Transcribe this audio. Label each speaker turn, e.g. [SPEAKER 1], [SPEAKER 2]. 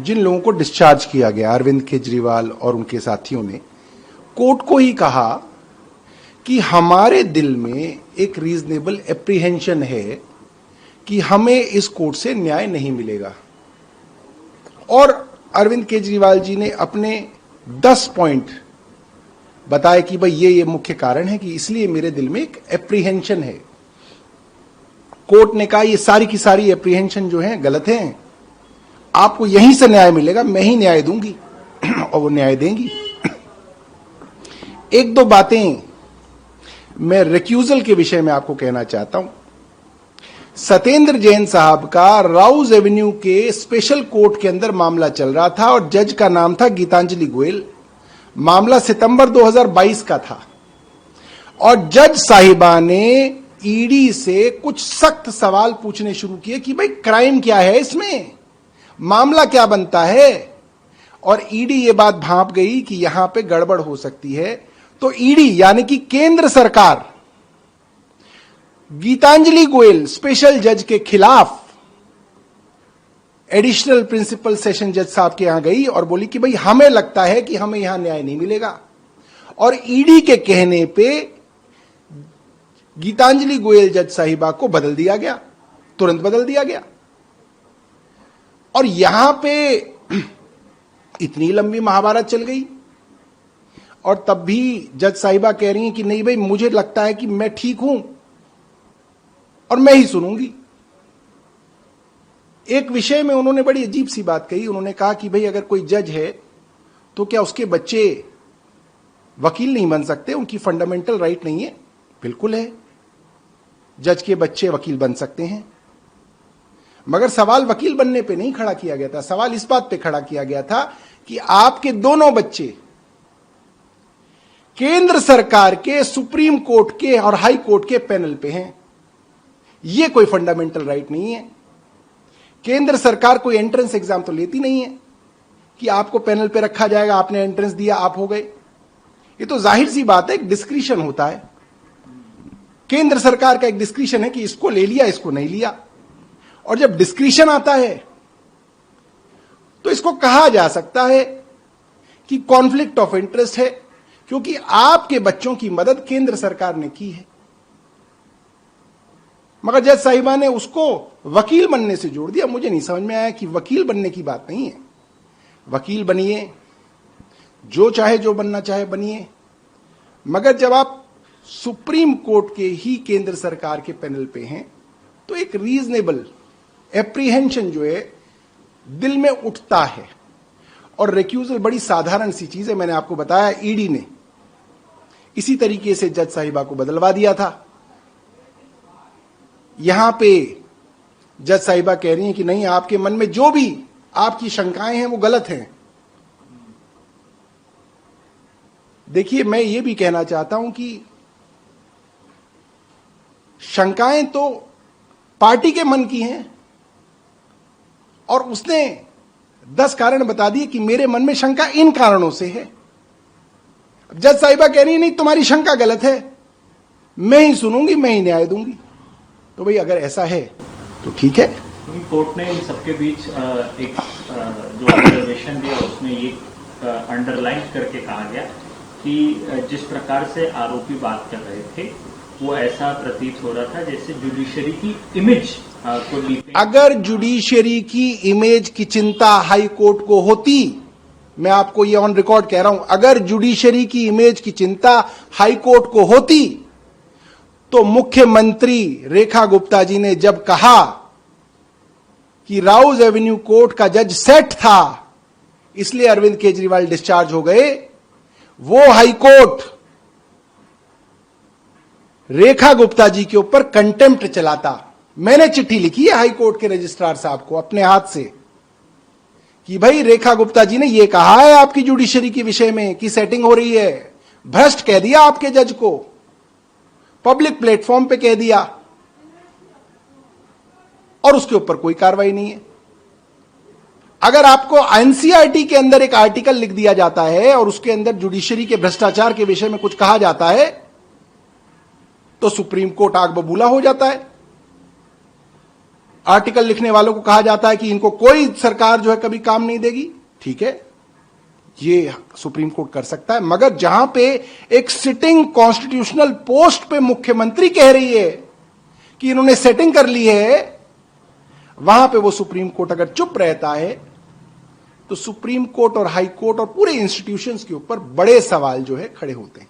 [SPEAKER 1] जिन लोगों को डिस्चार्ज किया गया, अरविंद केजरीवाल और उनके साथियों ने कोर्ट को ही कहा कि हमारे दिल में एक रीजनेबल एप्रीहेंशन है कि हमें इस कोर्ट से न्याय नहीं मिलेगा। और अरविंद केजरीवाल जी ने अपने 10 पॉइंट बताए कि भाई ये मुख्य कारण है कि इसलिए मेरे दिल में एक एप्रीहेंशन है। कोर्ट ने कहा ये सारी की सारी एप्रीहेंशन जो है गलत हैं, आपको यहीं से न्याय मिलेगा, मैं ही न्याय दूंगी और वो न्याय देंगी। एक दो बातें मैं रिक्यूजल के विषय में आपको कहना चाहता हूं। सत्येंद्र जैन साहब का राउज एवेन्यू के स्पेशल कोर्ट के अंदर मामला चल रहा था और जज का नाम था गीतांजलि गोयल। मामला सितंबर 2022 का था और जज साहिबा ने ईडी से कुछ सख्त सवाल पूछने शुरू किए कि भाई क्राइम क्या है, इसमें मामला क्या बनता है। और ईडी ये बात भांप गई कि यहां पे गड़बड़ हो सकती है। तो ईडी यानी कि केंद्र सरकार गीतांजलि गोयल स्पेशल जज के खिलाफ एडिशनल प्रिंसिपल सेशन जज साहब के यहां गई और बोली कि भाई हमें लगता है कि हमें यहां न्याय नहीं मिलेगा। और ईडी के कहने पे गीतांजलि गोयल जज साहिबा को बदल दिया गया, तुरंत बदल दिया गया। और यहां पे इतनी लंबी महाभारत चल गई और तब भी जज साहिबा कह रही हैं कि नहीं भाई मुझे लगता है कि मैं ठीक हूं और मैं ही सुनूंगी। एक विषय में उन्होंने बड़ी अजीब सी बात कही। उन्होंने कहा कि भाई अगर कोई जज है तो क्या उसके बच्चे वकील नहीं बन सकते, उनकी फंडामेंटल राइट नहीं है? बिल्कुल है, जज के बच्चे वकील बन सकते हैं। मगर सवाल वकील बनने पे नहीं खड़ा किया गया था, सवाल इस बात पे खड़ा किया गया था कि आपके दोनों बच्चे केंद्र सरकार के सुप्रीम कोर्ट के और हाई कोर्ट के पैनल पे हैं। यह कोई फंडामेंटल राइट नहीं है। केंद्र सरकार कोई एंट्रेंस एग्जाम तो लेती नहीं है कि आपको पैनल पे रखा जाएगा, आपने एंट्रेंस दिया आप हो गए। ये तो जाहिर सी बात है, एक डिस्क्रिशन होता है। केंद्र सरकार का एक डिस्क्रिशन है कि इसको ले लिया, इसको नहीं लिया। और जब डिस्क्रिशन आता है तो इसको कहा जा सकता है कि कॉन्फ्लिक्ट ऑफ इंटरेस्ट है, क्योंकि आपके बच्चों की मदद केंद्र सरकार ने की है। मगर जज साहिबा ने उसको वकील बनने से जोड़ दिया। मुझे नहीं समझ में आया कि वकील बनने की बात नहीं है। वकील बनिए, जो चाहे जो बनना चाहे बनिए, मगर जब आप सुप्रीम कोर्ट के ही केंद्र सरकार के पैनल पे हैं तो एक रीजनेबल एप्रीहेंशन जो है दिल में उठता है। और रिक्यूजल बड़ी साधारण सी चीज है। मैंने आपको बताया ईडी ने इसी तरीके से जज साहिबा को बदलवा दिया था। यहां पे जज साहिबा कह रही हैं कि नहीं, आपके मन में जो भी आपकी शंकाएं हैं वो गलत हैं। देखिए, मैं ये भी कहना चाहता हूं कि शंकाएं तो पार्टी के मन की हैं और उसने 10 कारण बता दिए कि मेरे मन में शंका इन कारणों से है। जज साहिबा कह रही है नहीं, तुम्हारी शंका गलत है, मैं ही सुनूंगी, मैं ही न्याय दूंगी। तो भाई अगर ऐसा है तो ठीक है।
[SPEAKER 2] कोर्ट ने इन सबके बीच एक जो ऑब्जर्वेशन दिया उसमें ये अंडरलाइन करके कहा गया कि जिस प्रकार से आरोपी बात कर रहे थे वो ऐसा प्रतीत हो रहा था जैसे जुडिशरी की इमेज को।
[SPEAKER 1] अगर जुडिशरी की इमेज की चिंता हाई कोर्ट को होती, मैं आपको ये ऑन रिकॉर्ड कह रहा हूं, अगर जुडिशरी की इमेज की चिंता हाई कोर्ट को होती तो मुख्यमंत्री रेखा गुप्ता जी ने जब कहा कि राउज एवेन्यू कोर्ट का जज सेट था इसलिए अरविंद केजरीवाल डिस्चार्ज हो गए, वो हाई कोर्ट रेखा गुप्ता जी के ऊपर कंटेम्प्ट चलाता। मैंने चिट्ठी लिखी है हाई कोर्ट के रजिस्ट्रार साहब को अपने हाथ से कि भाई रेखा गुप्ता जी ने यह कहा है आपकी जुडिशरी के विषय में कि सेटिंग हो रही है, भ्रष्ट कह दिया आपके जज को, पब्लिक प्लेटफॉर्म पे कह दिया और उसके ऊपर कोई कार्रवाई नहीं है। अगर आपको एनसीईआरटी के अंदर एक आर्टिकल लिख दिया जाता है और उसके अंदर जुडिशरी के भ्रष्टाचार के विषय में कुछ कहा जाता है तो सुप्रीम कोर्ट आग बबूला हो जाता है। आर्टिकल लिखने वालों को कहा जाता है कि इनको कोई सरकार जो है कभी काम नहीं देगी। ठीक है, ये सुप्रीम कोर्ट कर सकता है, मगर जहां पे एक सिटिंग कॉन्स्टिट्यूशनल पोस्ट पे मुख्यमंत्री कह रही है कि इन्होंने सेटिंग कर ली है, वहां पे वो सुप्रीम कोर्ट अगर चुप रहता है तो सुप्रीम कोर्ट और हाई कोर्ट और पूरे इंस्टीट्यूशंस के ऊपर बड़े सवाल जो है खड़े होते हैं।